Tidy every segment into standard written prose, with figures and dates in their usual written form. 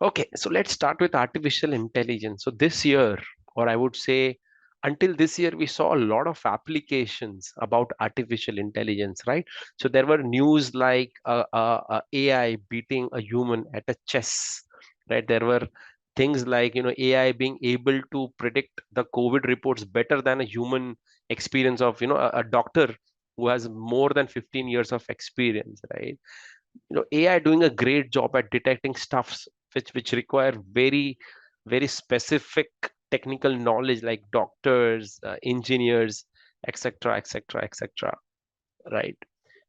Okay, so let's start with artificial intelligence. So this year, or I would say until this year, we saw a lot of applications about artificial intelligence, right? So there were news like AI beating a human at a chess, right? There were things like, AI being able to predict the COVID reports better than a human experience of, a doctor who has more than 15 years of experience, right? AI doing a great job at detecting stuffs which require very specific technical knowledge like doctors, engineers, etc., etc., etc. Right.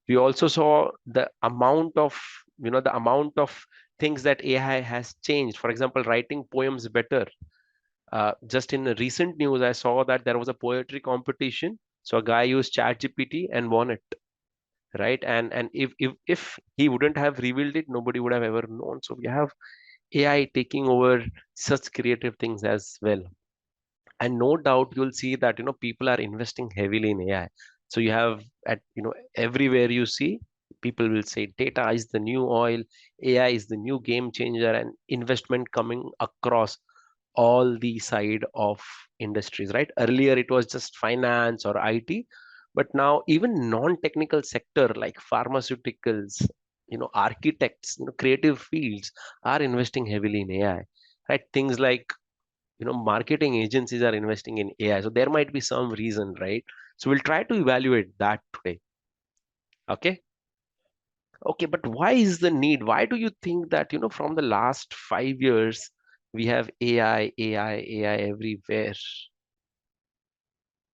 We also saw the amount of things that AI has changed. For example, writing poems better. Just in the recent news, I saw that there was a poetry competition. So a guy used ChatGPT and won it, right? And if he wouldn't have revealed it, nobody would have ever known. So we have AI taking over such creative things as well. And no doubt you'll see that people are investing heavily in AI. So you have at everywhere you see, people will say data is the new oil, AI is the new game changer, and investment coming across all the side of industries, right? Earlier it was just finance or IT, but now even non-technical sector like pharmaceuticals, architects, creative fields are investing heavily in AI, right? Things like marketing agencies are investing in AI. So there might be some reason, right? So we'll try to evaluate that today. Okay. Okay, but why is the need? Why do you think that, from the last 5 years, we have AI everywhere?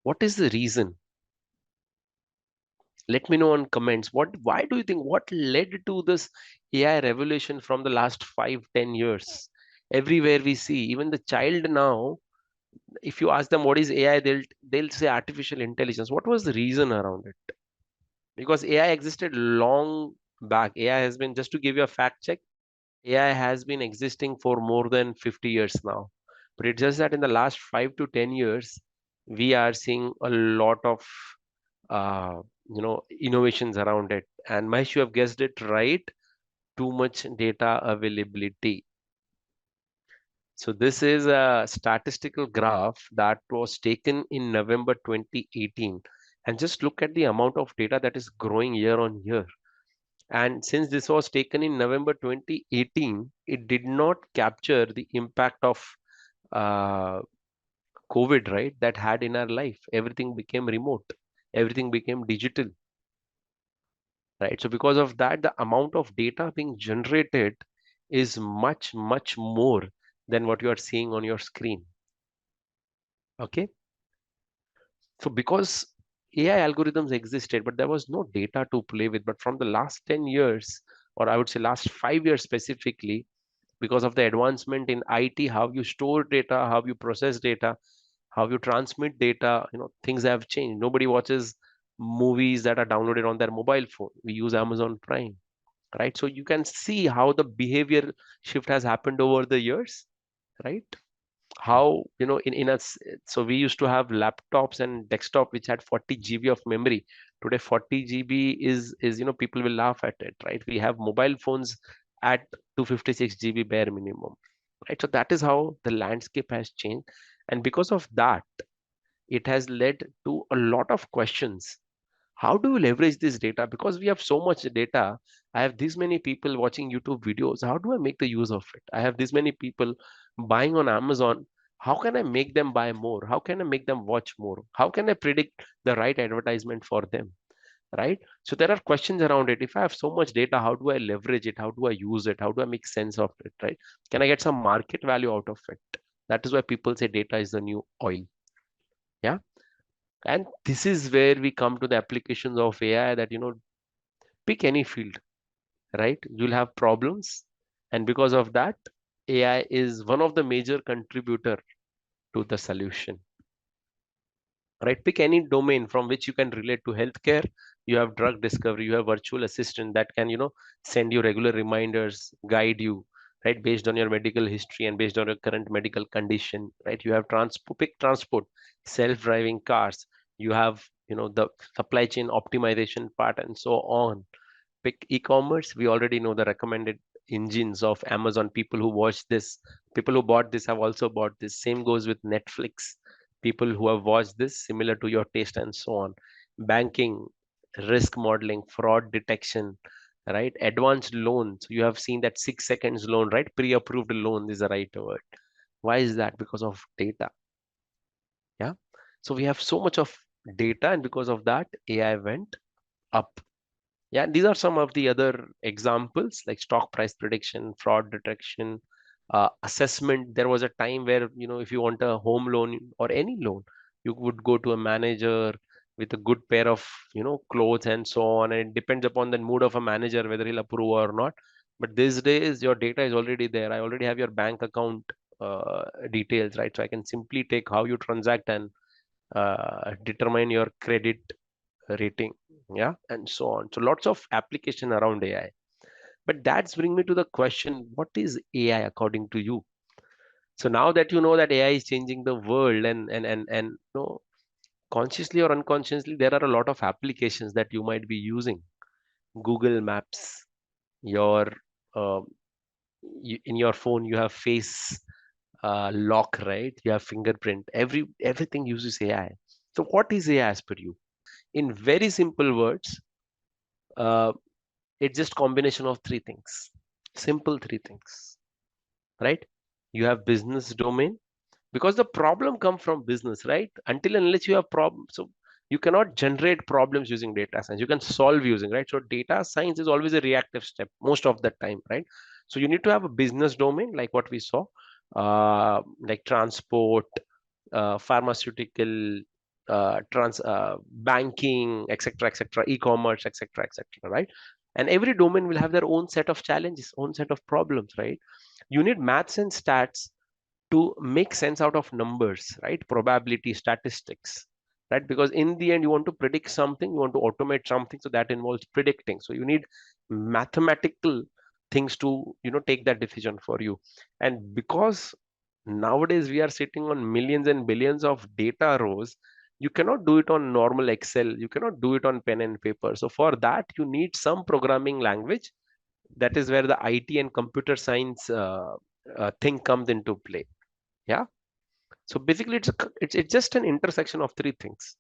What is the reason? Let me know in comments. Why do you think, what led to this AI revolution from the last 5, 10 years? Everywhere we see, even the child now, if you ask them what is AI, they'll say artificial intelligence. What was the reason around it? Because AI existed long back. AI has been, just to give you a fact check, AI has been existing for more than 50 years now. But it's just that in the last 5 to 10 years, we are seeing a lot of innovations around it. And Mahesh, you have guessed it right. Too much data availability. So this is a statistical graph that was taken in November 2018. And just look at the amount of data that is growing year on year. And since this was taken in November 2018, it did not capture the impact of uh, COVID, right? That had in our life. Everything became remote, everything became digital, right? So because of that, the amount of data being generated is much, much more than what you are seeing on your screen. Okay. So because AI algorithms existed, but there was no data to play with. But from the last 10 years, or I would say last 5 years specifically, because of the advancement in IT, how you store data, how you process data, how you transmit data, things have changed. Nobody watches movies that are downloaded on their mobile phone. We use Amazon Prime, right? So you can see how the behavior shift has happened over the years, right? How so we used to have laptops and desktop which had 40 GB of memory. Today 40 GB is people will laugh at it, right? We have mobile phones at 256 GB bare minimum, right? So that is how the landscape has changed, and because of that, it has led to a lot of questions. How do we leverage this data? Because we have so much data. I have this many people watching YouTube videos. How do I make the use of it? I have this many people buying on Amazon. How can I make them buy more? How can I make them watch more? How can I predict the right advertisement for them? Right? So there are questions around it. If I have so much data, how do I leverage it? How do I use it? How do I make sense of it? Right? Can I get some market value out of it? That is why people say data is the new oil. Yeah. And this is where we come to the applications of AI that, pick any field, right? You'll have problems. And because of that, AI is one of the major contributor to the solution, right? Pick any domain from which you can relate to healthcare. You have drug discovery, you have virtual assistant that can, send you regular reminders, guide you, right? Based on your medical history and based on your current medical condition, right? You have pick transport, self-driving cars. You have, the supply chain optimization part and so on. Pick e-commerce. We already know the recommended engines of Amazon. People who watch this, people who bought this have also bought this. Same goes with Netflix. People who have watched this, similar to your taste and so on. Banking, risk modeling, fraud detection, right? Advanced loans. You have seen that 6 seconds loan, right? Pre-approved loan is the right word. Why is that? Because of data. Yeah. So we have so much of data, and because of that, AI went up. Yeah, these are some of the other examples like stock price prediction, fraud detection, assessment. There was a time where, if you want a home loan or any loan, you would go to a manager with a good pair of, clothes and so on. And it depends upon the mood of a manager whether he'll approve or not. But these days, your data is already there. I already have your bank account details, right? So I can simply take how you transact and determine your credit rating, yeah, and so on. So lots of application around AI. But that's bring me to the question, what is AI according to you? So now that you know that AI is changing the world, and consciously or unconsciously, there are a lot of applications that you might be using. Google Maps, your uh, in your phone you have face lock, right? You have fingerprint. Everything uses AI. So what is AI as per you? In very simple words, uh, it's just combination of three things. Simple three things, right? You have business domain, because the problem come from business, right? Until and unless you have problems, so you cannot generate problems using data science. You can solve using, right? So data science is always a reactive step most of the time, right? So you need to have a business domain like what we saw, like transport, pharmaceutical, trans banking, etc., etc., e-commerce, etc., etc., right? And every domain will have their own set of challenges, own set of problems, right? You need maths and stats to make sense out of numbers, right? Probability, statistics, right? Because in the end, you want to predict something, you want to automate something, so that involves predicting. So you need mathematical things to, take that decision for you. And because nowadays we are sitting on millions and billions of data rows, you cannot do it on normal Excel, you cannot do it on pen and paper. So for that, you need some programming language. That is where the IT and computer science thing comes into play. Yeah. So basically, it's just an intersection of three things.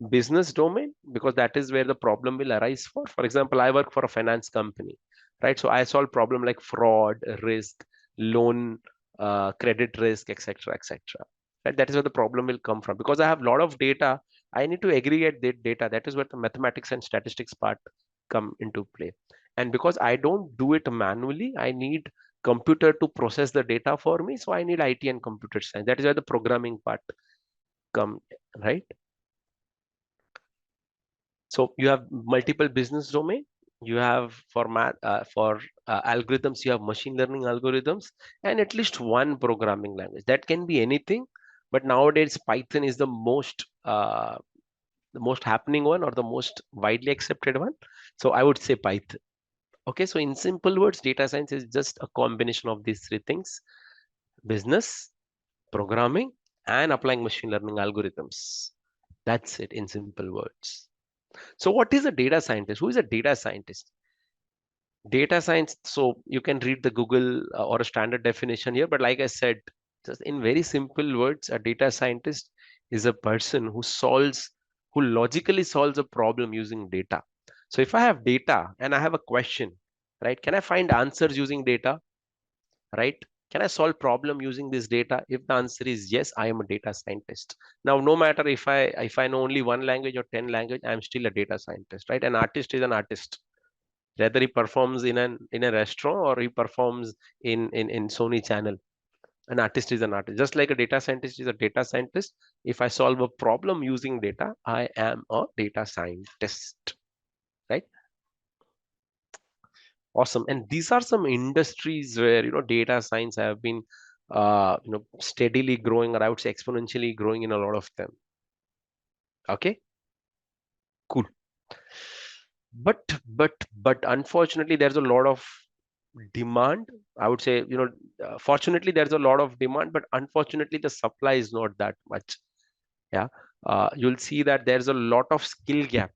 Business domain, because that is where the problem will arise for. For example, I work for a finance company, right? So I solve problem like fraud, risk, loan, credit risk, etc., etc. Right? That is where the problem will come from. Because I have a lot of data, I need to aggregate that data. That is where the mathematics and statistics part come into play. And because I don't do it manually, I need computer to process the data for me. So I need IT and computer science. That is where the programming part come, right? So you have multiple business domain. You have for math, for algorithms, you have machine learning algorithms, and at least one programming language. That can be anything, but nowadays Python is the most happening one, or the most widely accepted one. So I would say Python. Okay, so in simple words, data science is just a combination of these three things: business, programming, and applying machine learning algorithms. That's it in simple words. So what is a data scientist? Who is a data scientist? Data science, so you can read the Google or a standard definition here, but like I said, just in very simple words, a data scientist is a person who logically solves a problem using data. So if I have data and I have a question, right, can I find answers using data, right? Can I solve problem using this data? If the answer is yes, I am a data scientist. Now, no matter if I know only one language or 10 language, I'm still a data scientist, right? An artist is an artist, whether he performs in a restaurant or he performs in Sony channel. An artist is an artist. Just like a data scientist is a data scientist. If I solve a problem using data, I am a data scientist, right? Awesome. And these are some industries where, data science have been, steadily growing, or I would say exponentially growing in a lot of them. Okay, cool. But unfortunately, there's a lot of demand. I would say, fortunately, there's a lot of demand, but unfortunately, the supply is not that much. Yeah. You'll see that there's a lot of skill gap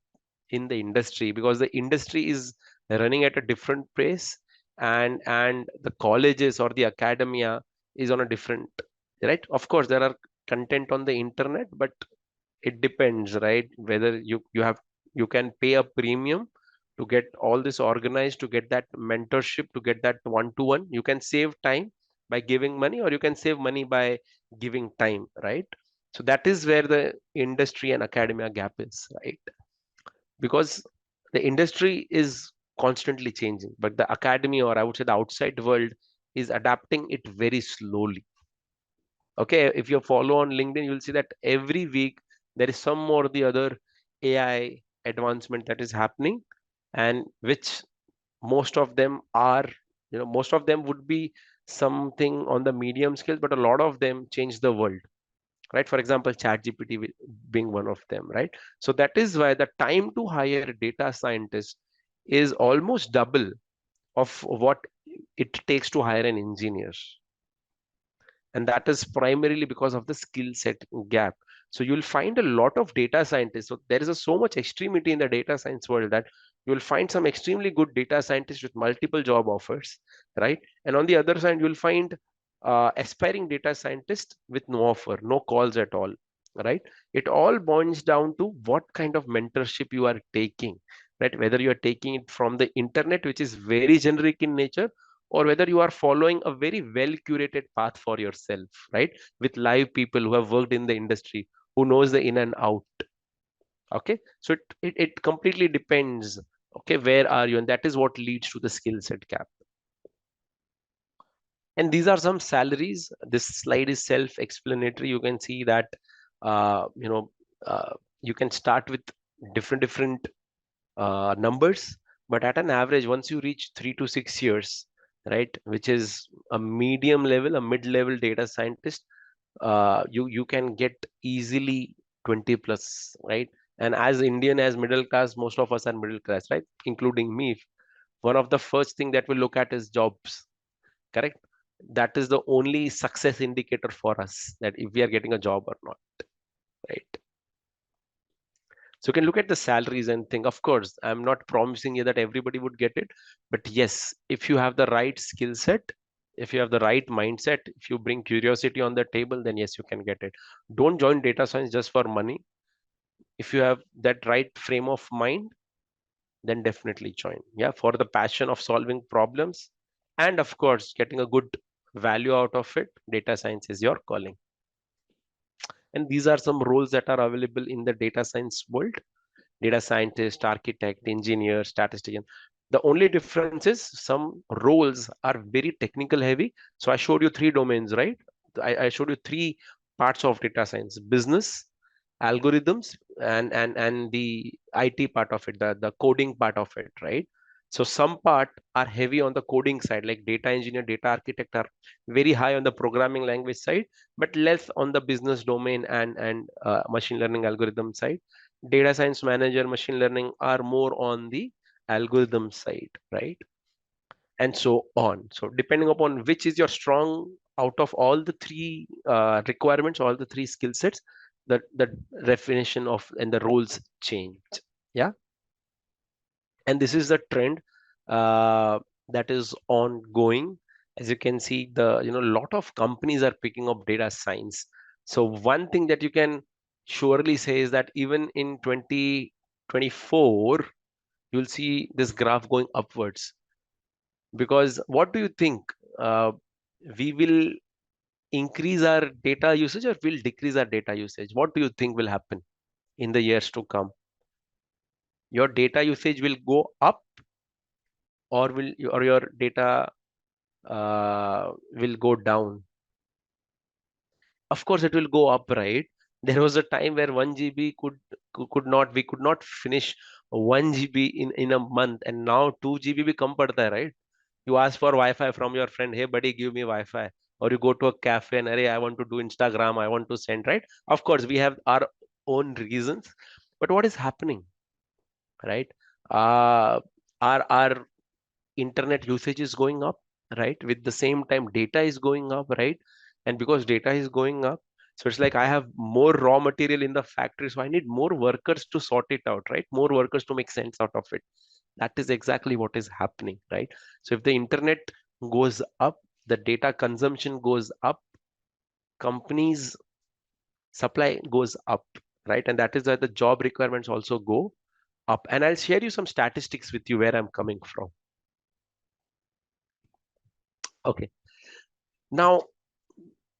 in the industry, because the industry is running at a different pace. and the colleges or the academia is on a different, right? Of course there are content on the internet, but it depends, right? Whether you can pay a premium to get all this organized, to get that mentorship, to get that one-to-one. You can save time by giving money, or you can save money by giving time, right? So that is where the industry and academia gap is, right? Because the industry is constantly changing, but the academy, or I would say the outside world, is adapting it very slowly. Okay, if you follow on LinkedIn, you'll see that every week there is some or the other AI advancement that is happening, and which most of them are, most of them would be something on the medium scale, but a lot of them change the world, right? For example, ChatGPT being one of them, right? So that is why the time to hire a data scientist is almost double of what it takes to hire an engineer, and that is primarily because of the skill set gap. So you'll find a lot of data scientists. So there is so much extremity in the data science world that you'll find some extremely good data scientists with multiple job offers, right? And on the other side, you'll find aspiring data scientists with no offer, no calls at all, right? It all boils down to what kind of mentorship you are taking, right? Whether you are taking it from the internet, which is very generic in nature, or whether you are following a very well curated path for yourself, right? With live people who have worked in the industry, who knows the in and out. Okay, so it completely depends. Okay, where are you? And that is what leads to the skill set gap. And these are some salaries. This slide is self-explanatory. You can see that uh, you know you can start with different numbers, but at an average, once you reach 3 to 6 years, right, which is a medium level, a mid-level data scientist, you can get easily 20 plus, right? And as Indian, as middle class, most of us are middle class, right, including me. One of the first thing that we look at is jobs, correct? That is the only success indicator for us, that if we are getting a job or not, right? So you can look at the salaries and think, of course, I'm not promising you that everybody would get it, but yes, if you have the right skill set, if you have the right mindset, if you bring curiosity on the table, then yes, you can get it. Don't join data science just for money. If you have that right frame of mind, then definitely join. Yeah, for the passion of solving problems, and of course, getting a good value out of it, data science is your calling. And these are some roles that are available in the data science world: data scientist, architect, engineer, statistician. The only difference is some roles are very technical heavy. So I showed you three domains, right? I showed you three parts of data science: business, algorithms, and the IT part of it, the coding part of it, right? So some part are heavy on the coding side, like data engineer, data architect are very high on the programming language side, but less on the business domain and machine learning algorithm side. Data science manager, machine learning are more on the algorithm side, right? And so on. So depending upon which is your strong out of all the three requirements, all the three skill sets, the definition of and the roles change. Yeah, and this is the trend uh, that is ongoing. As you can see, the lot of companies are picking up data science. So one thing that you can surely say is that even in 2024, you'll see this graph going upwards. Because what do you think? Uh, we will increase our data usage, or will decrease our data usage? What do you think will happen in the years to come? Your data usage will go up, or your data will go down? Of course, it will go up, right? There was a time where 1 GB could not we could not finish 1 GB in a month, and now 2 GB भी कम पड़ता है, right? You ask for Wi-Fi from your friend, hey buddy, give me Wi-Fi. Or you go to a cafe and, hey, I want to do Instagram, I want to send, right? Of course, we have our own reasons, but what is happening, right? Uh, our internet usage is going up, right? With the same time, data is going up, right? And because data is going up, so it's like I have more raw material in the factory, so I need more workers to sort it out, right? More workers to make sense out of it. That is exactly what is happening, right? So if the internet goes up, the data consumption goes up, companies supply goes up, right? And that is why the job requirements also go up. And I'll share you some statistics with you where I'm coming from. Okay. Now,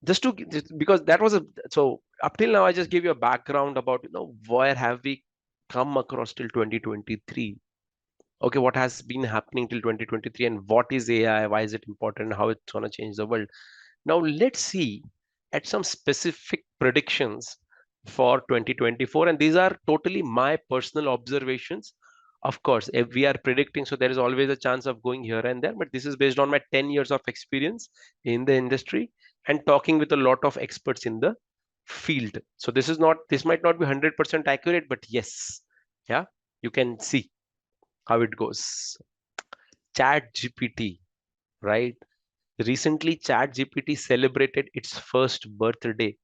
because that was a so up till now I just gave you a background about where have we come across till 2023. Okay, what has been happening till 2023 and what is AI, why is it important, how it's going to change the world. Now let's see at some specific predictions for 2024, and these are totally my personal observations. Of course, if we are predicting, so there is always a chance of going here and there, but this is based on my 10 years of experience in the industry and talking with a lot of experts in the field. So this might not be 100% accurate, but yes, yeah, you can see how it goes. Chat GPT, right? Recently, Chat GPT celebrated its first birthday.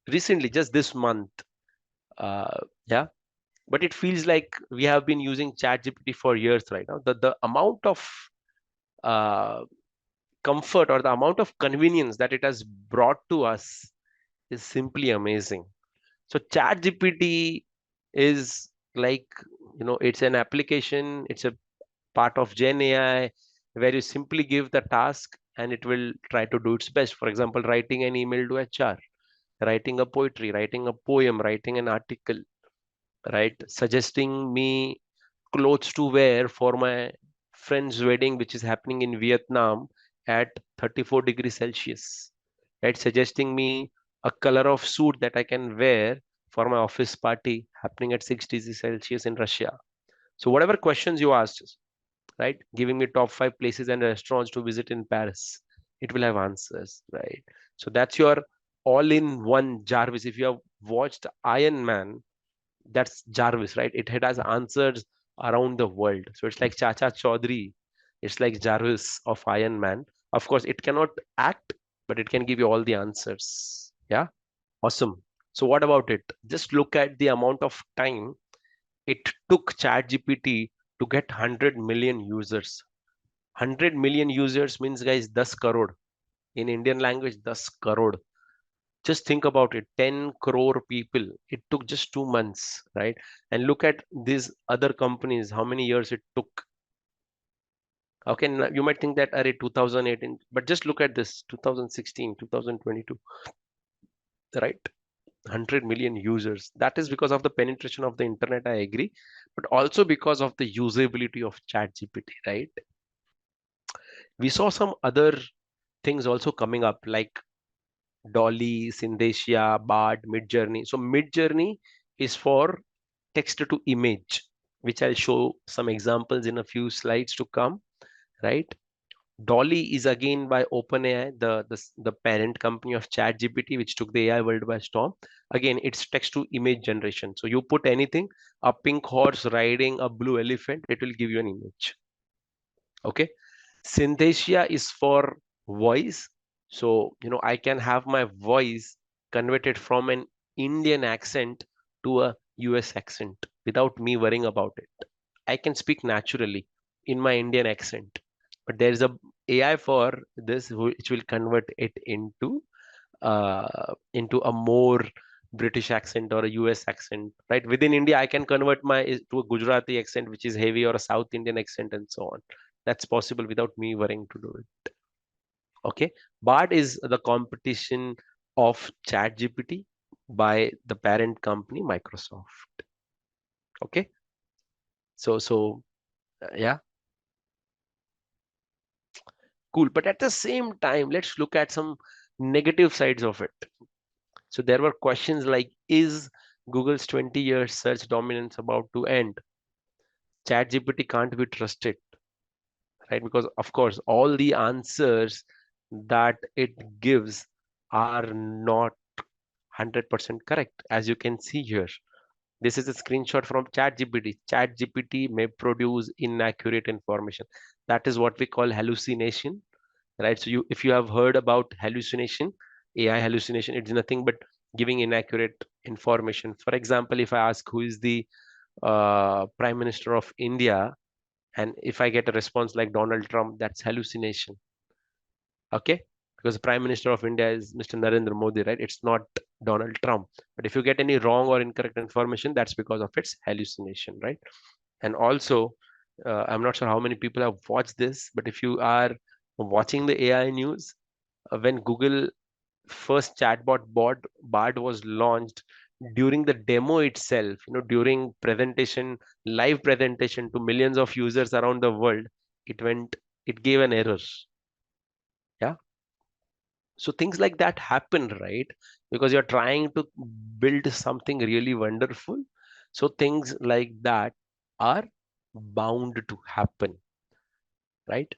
Recently, just this month. Yeah, but it feels like we have been using Chat GPT for years right now. The amount of uh, comfort or the amount of convenience that it has brought to us is simply amazing. So Chat GPT is like, it's an application, it's a part of Gen AI where you simply give the task and it will try to do its best. For example, writing an email to HR, writing a poetry, writing a poem, writing an article, right? Suggesting me clothes to wear for my friend's wedding, which is happening in Vietnam at 34 degrees Celsius, right? Suggesting me a color of suit that I can wear for my office party happening at 6 degrees Celsius in Russia. So whatever questions you asked, right? Giving me top 5 places and restaurants to visit in Paris. It will have answers, right? So that's your all-in-one Jarvis. If you have watched Iron Man, that's Jarvis, right? It has answers around the world. So it's like Chacha Chaudhary. It's like Jarvis of Iron Man. Of course, it cannot act, but it can give you all the answers. Yeah, awesome. So what about it? Just look at the amount of time it took ChatGPT to get 100 million users. 100 million users means, guys, 10 crore. In Indian language, 10 crore. Just think about it, 10 crore people. It took just 2 months, right? And look at these other companies, how many years it took. Okay, you might think that, are 2018, but just look at this, 2016, 2022, right? 100 million users. That is because of the penetration of the internet, I agree, but also because of the usability of ChatGPT, right? We saw some other things also coming up like Dolly, Synthesia, Bard, Midjourney. So Midjourney is for text to image, which I'll show some examples in a few slides to come, right? Dolly is again by OpenAI, the parent company of ChatGPT, which took the AI world by storm. Again, it's text to image generation. So you put anything, a pink horse riding a blue elephant, it will give you an image. Okay. Synthesia is for voice. So, I can have my voice converted from an Indian accent to a US accent without me worrying about it. I can speak naturally in my Indian accent, but there is a AI for this which will convert it into a more British accent or a US accent, right? Within India, I can convert my to a Gujarati accent, which is heavy, or a South Indian accent, and so on. That's possible without me worrying to do it. Okay. Bard is the competition of ChatGPT by the parent company, Microsoft. Okay. Yeah, cool. But at the same time, let's look at some negative sides of it. So there were questions like, is Google's 20 years search dominance about to end? ChatGPT can't be trusted, right? Because of course, all the answers that it gives are not 100% correct, as you can see here. This is a screenshot from ChatGPT. ChatGPT may produce inaccurate information. That is what we call hallucination, right? So if you have heard about hallucination, AI hallucination, it's nothing but giving inaccurate information. For example, if I ask who is the Prime Minister of India, And if I get a response like Donald Trump, that's hallucination. Okay, because the Prime Minister of India is Mr. Narendra Modi, right? It's not Donald Trump. But if you get any wrong or incorrect information, that's because of its hallucination, right? And also, I'm not sure how many people have watched this, but if you are watching the AI news, when Google first chatbot bot Bard was launched, during the demo itself, during presentation, live presentation to millions of users around the world, it went, it gave an error. Yeah. So things like that happen, right? Because you're trying to build something really wonderful. So things like that are bound to happen, right?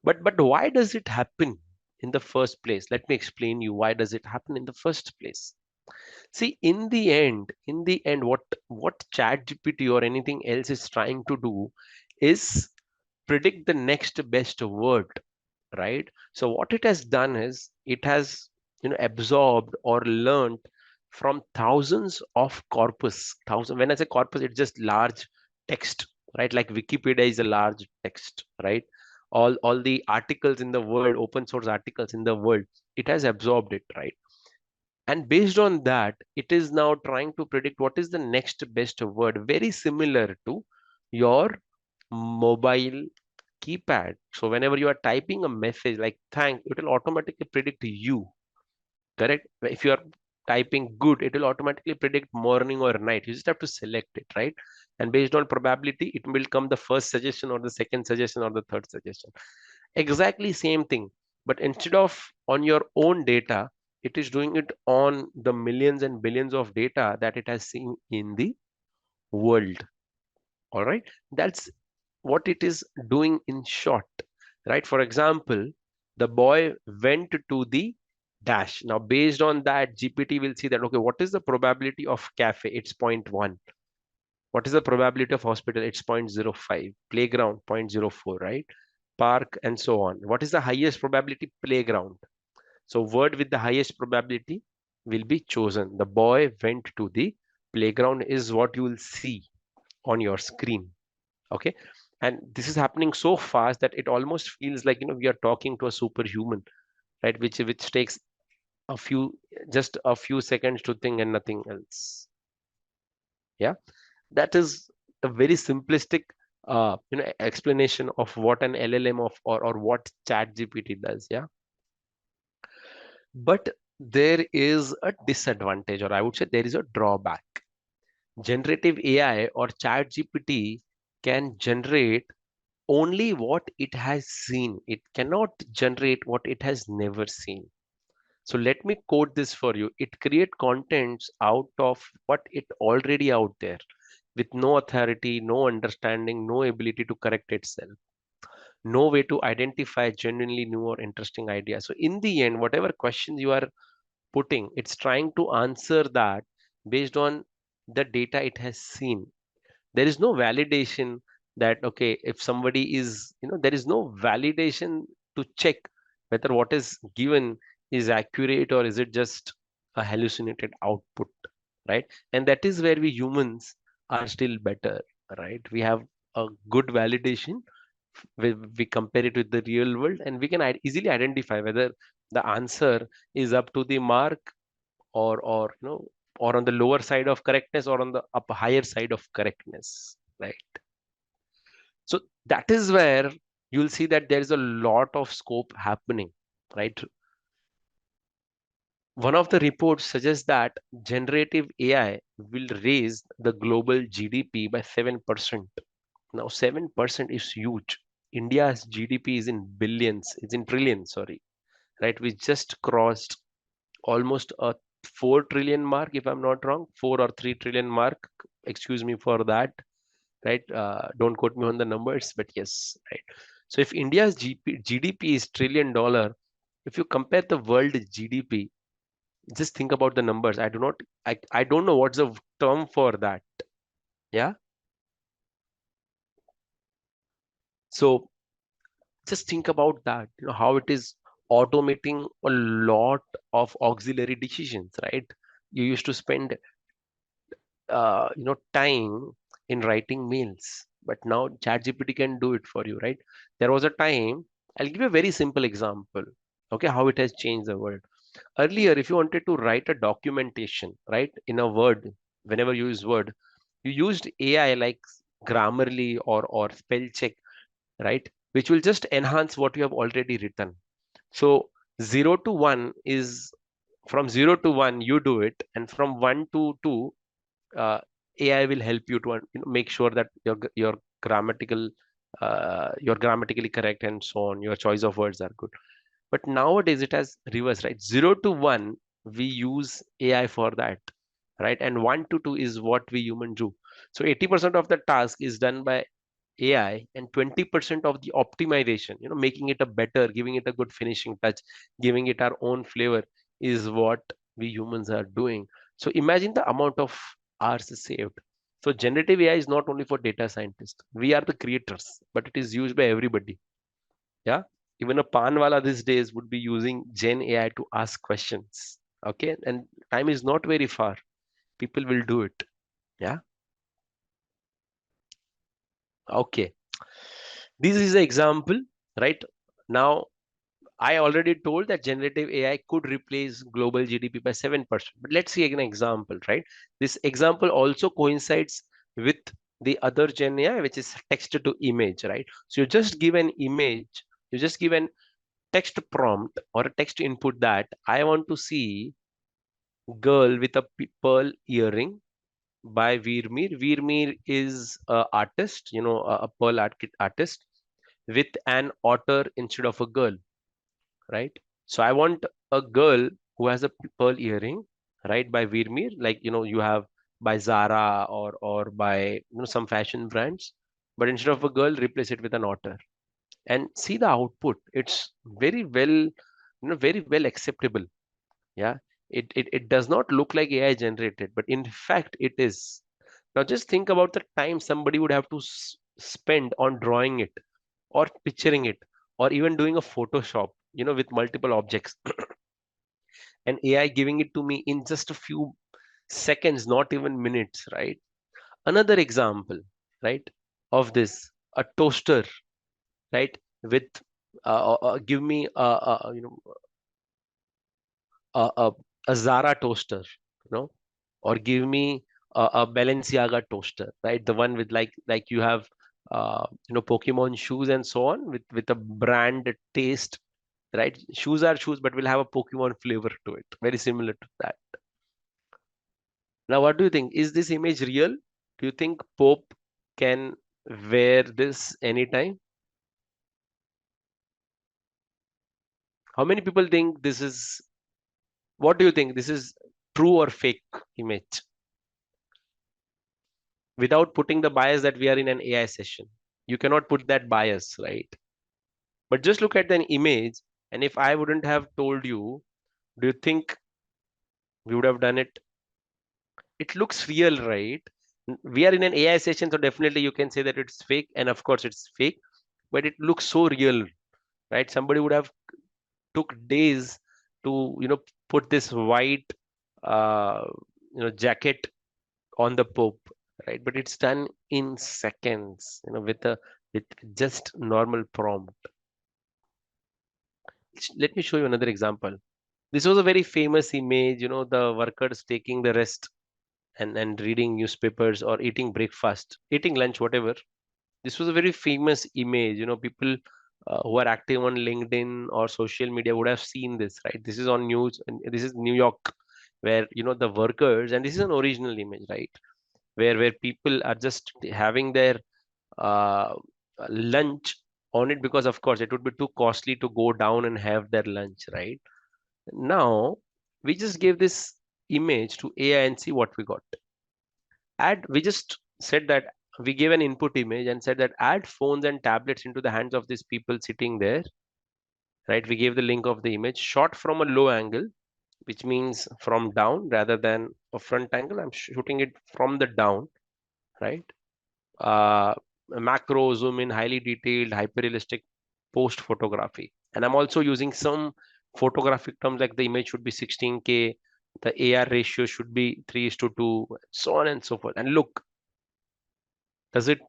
But why does it happen in the first place? Let me explain you why does it happen in the first place. See, in the end, what ChatGPT or anything else is trying to do is predict the next best word, right? So what it has done is it has, absorbed or learned from thousands of corpus. Thousand. When I say corpus, it's just large text, right? Like Wikipedia is a large text, right? All the articles in the world, open source articles in the world, it has absorbed it, right? And based on that, it is now trying to predict what is the next best word, very similar to your mobile keypad. So whenever you are typing a message like thank, it will automatically predict you, correct? If you are typing good, it will automatically predict morning or night. You just have to select it, right? And based on probability, it will come the first suggestion or the second suggestion or the third suggestion. Exactly same thing. But instead of on your own data, it is doing it on the millions and billions of data that it has seen in the world. All right. That's what it is doing in short, right? For example, the boy went to the dash. Now, based on that, GPT will see that, okay, what is the probability of cafe? It's zero point 0.1. What is the probability of hospital? It's 0.05. Playground, 0.04, right? Park, and so on. What is the highest probability? Playground. So, word with the highest probability will be chosen. The boy went to the playground is what you will see on your screen. Okay, and this is happening so fast that it almost feels like, we are talking to a superhuman, right? Which takes a few, just a few seconds to think and nothing else. Yeah, that is a very simplistic explanation of what an LLM of or what chat GPT does. Yeah, but there is a disadvantage, or I would say there is a drawback. Generative AI or chat GPT can generate only what it has seen. It cannot generate what it has never seen. So let me quote this for you. It create contents out of what it already out there with no authority, no understanding, no ability to correct itself, no way to identify genuinely new or interesting ideas. So in the end, whatever questions you are putting, it's trying to answer that based on the data it has seen. There is no validation that, okay, if somebody is, there is no validation to check whether what is given is accurate or is it just a hallucinated output, right? And that is where we humans are still better, right? We have a good validation. We compare it with the real world and we can easily identify whether the answer is up to the mark, or or on the lower side of correctness or on the up higher side of correctness, right? So that is where you'll see that there is a lot of scope happening, right? One of the reports suggests that generative AI will raise the global GDP by 7%. Now 7% is huge. India's GDP is in billions, it's in trillions, sorry, right? We just crossed almost a 4 trillion mark, if I'm not wrong, 4 or 3 trillion mark. Excuse me for that, right? Don't quote me on the numbers, but yes, right. So if India's GDP is $1 trillion, if you compare the world GDP, just think about the numbers. I don't know what's the term for that. Yeah. So just think about that, how it is automating a lot of auxiliary decisions, right? You used to spend time in writing mails. but now ChatGPT can do it for you, right? There was a time, I'll give you a very simple example, okay, how it has changed the world. Earlier, if you wanted to write a documentation, right, in a Word, whenever you use Word, you used AI like Grammarly or spell check, right, which will just enhance what you have already written. So 0 to 1 is, from 0 to 1 you do it, and from 1 to 2, uh, AI will help you to make sure that you're grammatically correct and so on. Your choice of words are good. But nowadays it has reversed, right? 0 to 1 we use AI for that, right? And 1 to 2 is what we humans do. So 80% of the task is done by AI, and 20% of the optimization, making it a better, giving it a good finishing touch, giving it our own flavor, is what we humans are doing. So imagine the amount of hours saved. So generative AI is not only for data scientists. We are the creators, but it is used by everybody. Yeah. Even a panwala these days would be using Gen AI to ask questions. Okay. And time is not very far. People will do it. Yeah. Okay. This is an example, right? Now, I already told that generative AI could replace global GDP by 7%. But let's see an example, right? This example also coincides with the other Gen AI, which is text to image, right? So you just give an image, you just give an text prompt or a text input that I want to see girl with a pearl earring by Veermeer. Veermeer is a artist, a pearl artist with an otter instead of a girl, right? So I want a girl who has a pearl earring, right, by Veermeer, like you have by Zara or by some fashion brands, but instead of a girl, replace it with an otter and see the output. It's very well, very well acceptable. Yeah, it does not look like AI generated, but in fact it is. Now just think about the time somebody would have to spend on drawing it or picturing it or even doing a Photoshop, with multiple objects, and AI giving it to me in just a few seconds, not even minutes, right? Another example, right, of this, a toaster, right, with give me a, a Zara toaster, or give me a Balenciaga toaster, right? The one with like you have Pokemon shoes and so on with a brand taste, right? Shoes are shoes, but will have a Pokemon flavor to it, very similar to that. Now, what do you think? Is this image real? Do you think Pope can wear this anytime? How many people think this is? What do you think? This is true or fake image? Without putting the bias that we are in an AI session. You cannot put that bias, right? But just look at an image, and if I wouldn't have told you, do you think we would have done it? It looks real, right? We are in an AI session, so definitely you can say that it's fake, and of course it's fake, but it looks so real, right? Somebody would have took days to, put this white, uh, jacket on the Pope, right? But it's done in seconds, with just normal prompt. Let me show you another example. This was a very famous image, the workers taking the rest and reading newspapers or eating breakfast, eating lunch, whatever. This was a very famous image. People who are active on LinkedIn or social media would have seen this, right? This is on news, and this is New York, where the workers, and this is an original image, right? Where people are just having their uh, lunch on it, because of course it would be too costly to go down and have their lunch, right? Now we just gave this image to AI and see what we got. Add, we just said that we gave an input image and said that add phones and tablets into the hands of these people sitting there, right? We gave the link of the image shot from a low angle, which means from down rather than a front angle. I'm shooting it from the down, right? uh, Macro, zoom in, highly detailed, hyper-realistic post photography. And I'm also using some photographic terms like the image should be 16K, the AR ratio should be 3:2, so on and so forth. And look, does it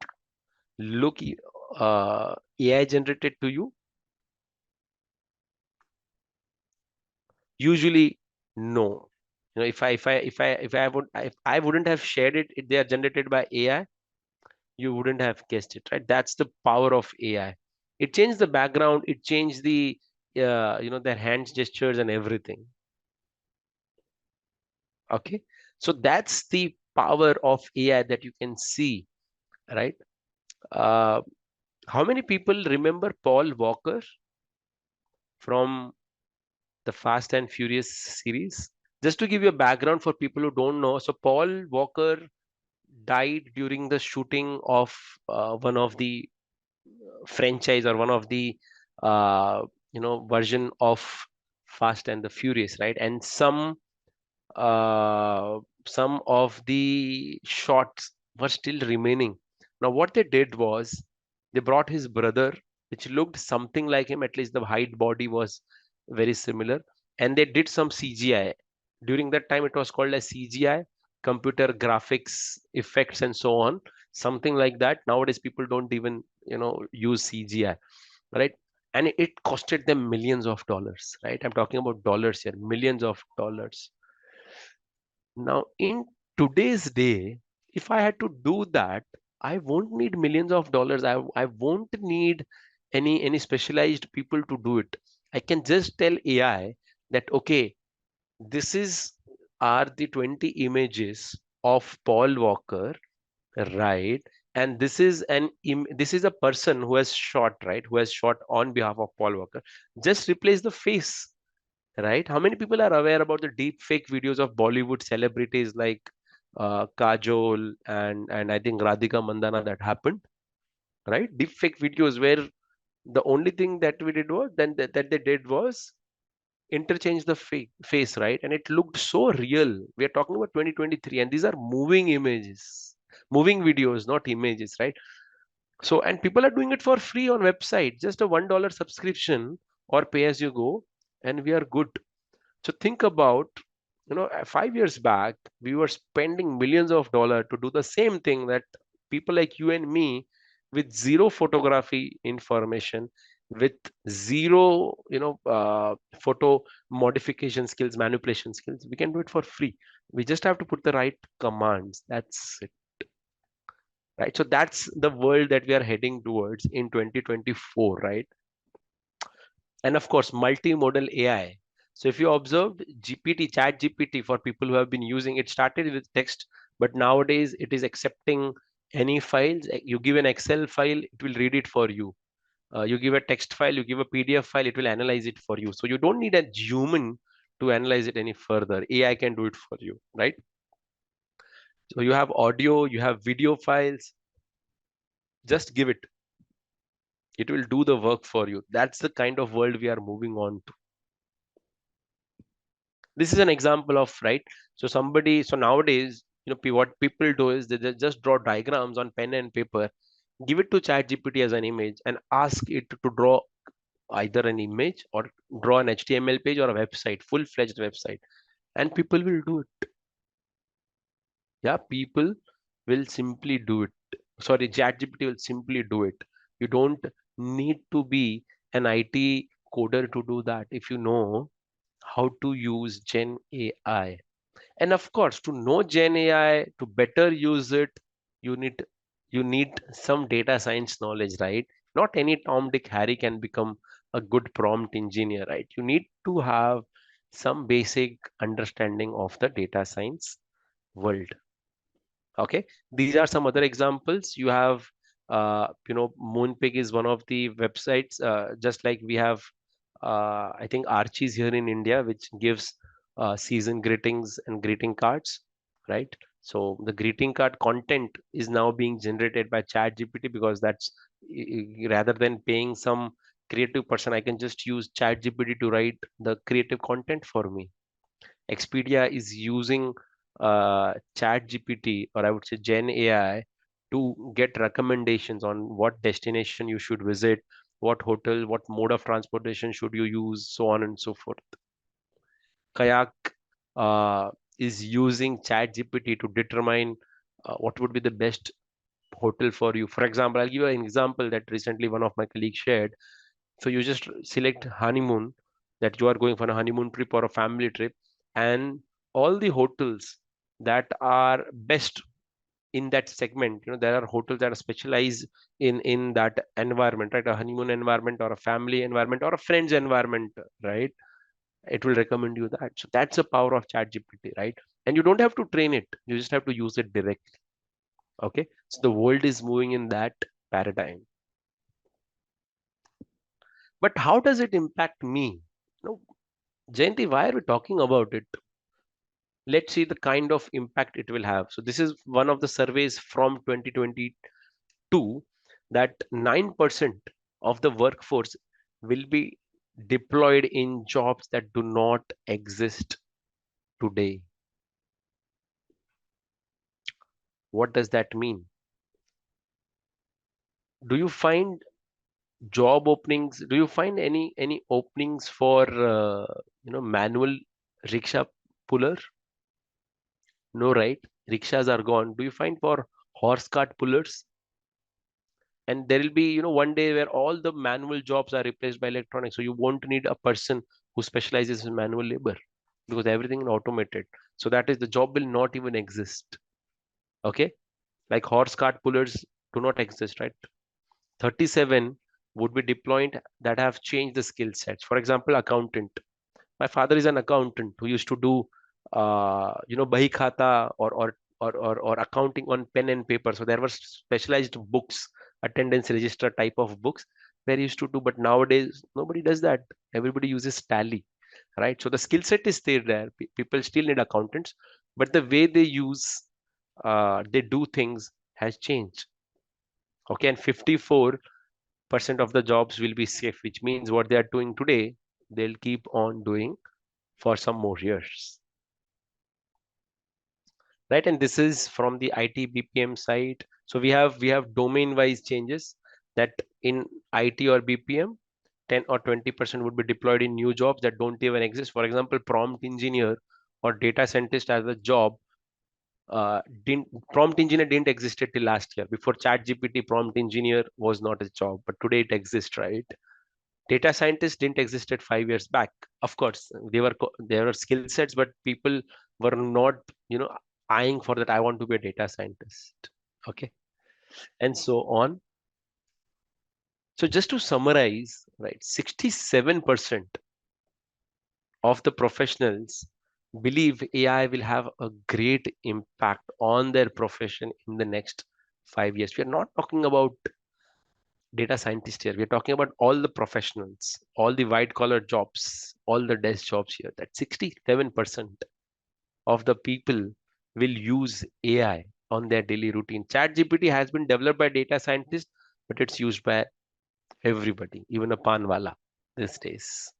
look AI generated to you? Usually, no. If I wouldn't have shared it, if they are generated by AI, you wouldn't have guessed it, right? That's the power of AI. It changed the background, it changed the their hands gestures and everything. Okay, so that's the power of AI that you can see, right? Uh, how many people remember Paul Walker from the Fast and Furious series? Just to give you a background for people who don't know, so Paul Walker died during the shooting of one of the franchise or one of the uh, version of Fast and the Furious, right? And uh, some of the shots were still remaining. Now, what they did was they brought his brother, which looked something like him, at least the height, body was very similar, and they did some CGI. During that time, it was called as CGI, computer graphics effects, and so on, something like that. Nowadays, people don't even use CGI, right? And it costed them millions of dollars, right? I'm talking about dollars here, millions of dollars. Now, in today's day, if I had to do that, I won't need millions of dollars. I won't need any specialized people to do it. I can just tell AI that, okay, this is are the 20 images of Paul Walker, right? And this is a person who has shot, right? Who has shot on behalf of Paul Walker. Just replace the face, right? How many people are aware about the deep fake videos of Bollywood celebrities like Kajol and I think Radhika Mandana that happened, right? Deep fake videos where the only thing that we did was that they did was interchange the face, right? And it looked so real. We are talking about 2023, and these are moving images, moving videos, not images, right? So, and people are doing it for free on website, just a $1 subscription or pay as you go, and we are good. So think about, 5 years back, we were spending millions of dollars to do the same thing that people like you and me, with zero photography information, with zero, photo modification skills, manipulation skills, we can do it for free. We just have to put the right commands. That's it, right? So that's the world that we are heading towards in 2024, right? And of course multimodal AI. So if you observed GPT, chat GPT, for people who have been using it, started with text, but nowadays it is accepting any files. You give an Excel file, it will read it for you. You give a text file, you give a PDF file, it will analyze it for you. So you don't need a human to analyze it any further. AI can do it for you, right? So you have audio, you have video files, just give it, it will do the work for you. That's the kind of world we are moving on. This is an example of, right? So nowadays, what people do is they just draw diagrams on pen and paper, give it to chat gpt as an image, and ask it to draw either an image or draw an HTML page or a website, full-fledged website, and people will do it. Yeah, people will simply do it. Sorry, chat gpt will simply do it. You don't need to be an IT coder to do that. If you know how to use Gen AI. And of course, to know Gen AI, to better use it, you need you need some data science knowledge, right? Not any Tom, Dick, Harry can become a good prompt engineer, right? You need to have some basic understanding of the data science world. Okay, these are some other examples. You have, Moonpig is one of the websites. Just like we have, I think Archie's here in India, which gives season greetings and greeting cards, right? So the greeting card content is now being generated by Chat GPT, because that's rather than paying some creative person, I can just use Chat GPT to write the creative content for me. Expedia is using Chat GPT, or I would say Gen AI, to get recommendations on what destination you should visit, what hotel, what mode of transportation should you use, so on and so forth. Kayak uh, is using Chat GPT to determine what would be the best hotel for you. For example, I'll give you an example that recently one of my colleagues shared. So you just select honeymoon, that you are going for a honeymoon trip or a family trip, and all the hotels that are best in that segment, there are hotels that are specialized in that environment, right? A honeymoon environment or a family environment or a friend's environment, right? It will recommend you that. So that's the power of chat gpt, right? And you don't have to train it, you just have to use it directly. Okay, so the world is moving in that paradigm. But how does it impact me? No, Jayanti, why are we talking about it? Let's see the kind of impact it will have. So this is one of the surveys from 2022, that 9% of the workforce will be deployed in jobs that do not exist today. What does that mean? Do you find job openings? Do you find any openings for manual rickshaw puller? No, right? Rickshaws are gone. Do you find for horse cart pullers? And there will be, one day where all the manual jobs are replaced by electronics. So you won't need a person who specializes in manual labor, because everything is automated. So that is, the job will not even exist. Okay, like horse cart pullers do not exist, right? 37 would be deployed that have changed the skill sets. For example, accountant. My father is an accountant who used to do bahi khata, or accounting on pen and paper. So there were specialized books, attendance register type of books, where he used to do. But nowadays nobody does that. Everybody uses tally, right? So the skill set is still there. People still need accountants, but the way they use, they do things has changed. Okay, and 54% of the jobs will be safe, which means what they are doing today, they'll keep on doing for some more years, right? And this is from the IT BPM side. So we have domain wise changes, that in IT or BPM, 10 or 20% would be deployed in new jobs that don't even exist. For example, prompt engineer or data scientist as a job, didn't prompt engineer didn't exist till last year. Before chat GPT, prompt engineer was not a job, but today it exists, right? Data scientists didn't exist at 5 years back. Of course, there were skill sets, but people were not, you know, eyeing for that. I want to be a data scientist. Okay, and so on. So just to summarize, right, 67% of the professionals believe AI will have a great impact on their profession in the next 5 years. We are not talking about data scientists here. We're talking about all the professionals, all the white collar jobs, all the desk jobs here. That 67% of the people will use AI on their daily routine. ChatGPT has been developed by data scientists, but it's used by everybody, even a panwala these days.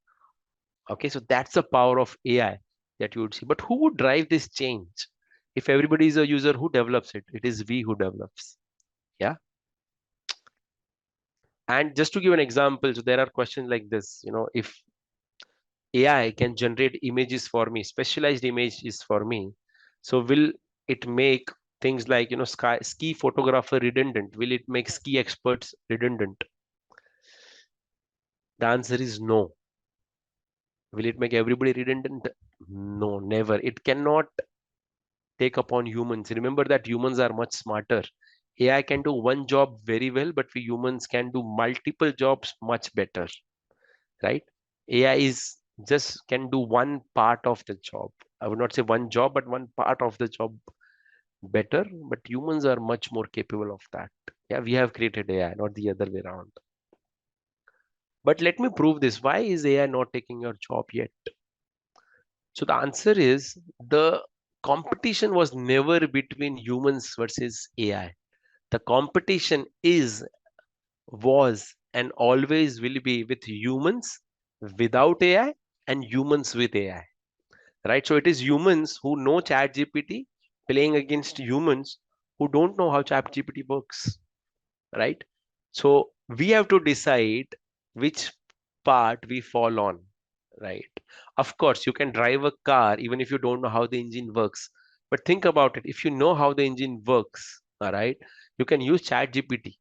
Okay, so that's the power of AI that you would see. But who would drive this change? If everybody is a user, who develops it? It is we who develops. Yeah. And just to give an example, so there are questions like this, if AI can generate images for me, specialized images for me, so will it make things like, ski photographer redundant? Will it make ski experts redundant? The answer is no. Will it make everybody redundant? No, never. It cannot take upon humans. Remember that humans are much smarter. AI can do one job very well, but we humans can do multiple jobs much better, right? AI is just can do one part of the job. I would not say one job, but one part of the job better. But humans are much more capable of that. Yeah, we have created AI, not the other way around. But let me prove this. Why is AI not taking your job yet? So the answer is, the competition was never between humans versus AI. The competition was, and always will be with humans without AI and humans with AI, right? So it is humans who know ChatGPT playing against humans who don't know how ChatGPT works, right? So we have to decide which part we fall on, right? Of course, you can drive a car even if you don't know how the engine works. But think about it. If you know how the engine works, all right, You can use chat gpt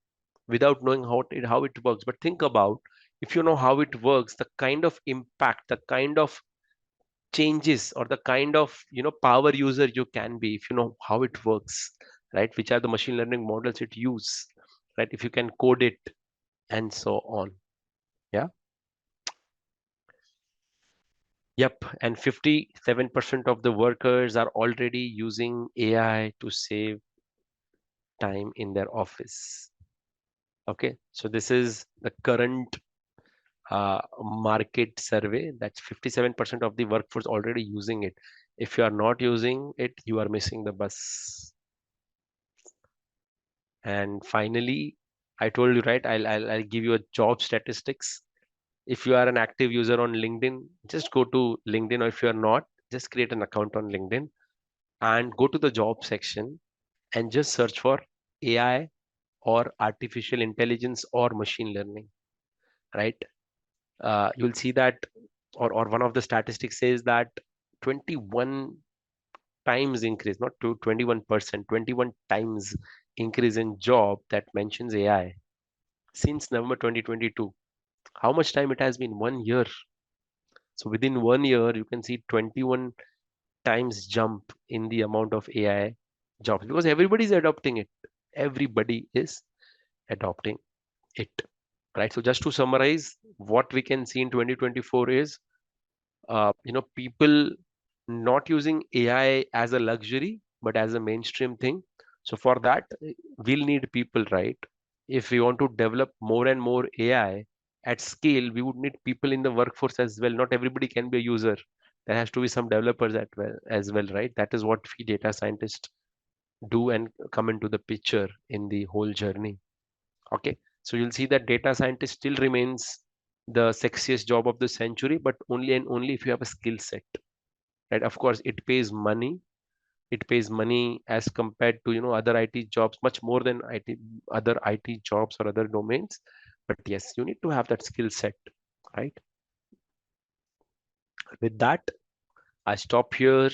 without knowing how it works. But think about, if you know how it works, the kind of impact, the kind of changes, or the kind of power user you can be if you know how it works, right? Which are the machine learning models it use, right? If you can code it and so on. Yeah. Yep. And 57% of the workers are already using AI to save time in their office. Okay, so this is the current market survey. That's 57% of the workforce already using it. If you are not using it, you are missing the bus. And finally, I told you, right? I'll give you a job statistics. If you are an active user on LinkedIn, just go to LinkedIn, or if you are not, just create an account on LinkedIn and go to the job section and just search for AI or artificial intelligence or machine learning, right? You'll see that, or one of the statistics says that 21 times increase, not to 21%, 21 times increase in job that mentions AI since November 2022. How much time it has been? 1 year. So within 1 year, you can see 21 times jump in the amount of AI jobs, because everybody is adopting it. Everybody is adopting it, right? So just to summarize, what we can see in 2024 is, people not using AI as a luxury, but as a mainstream thing. So for that, we'll need people, right? If we want to develop more and more AI at scale, we would need people in the workforce as well. Not everybody can be a user. There has to be some developers as well, right? That is what we data scientists do and come into the picture in the whole journey. Okay, so you'll see that data scientist still remains the sexiest job of the century, but only and only if you have a skill set, right? Of course, it pays money. It pays money as compared to other IT jobs, much more than other IT jobs or other domains. But yes, you need to have that skill set, right? With that, I stop here.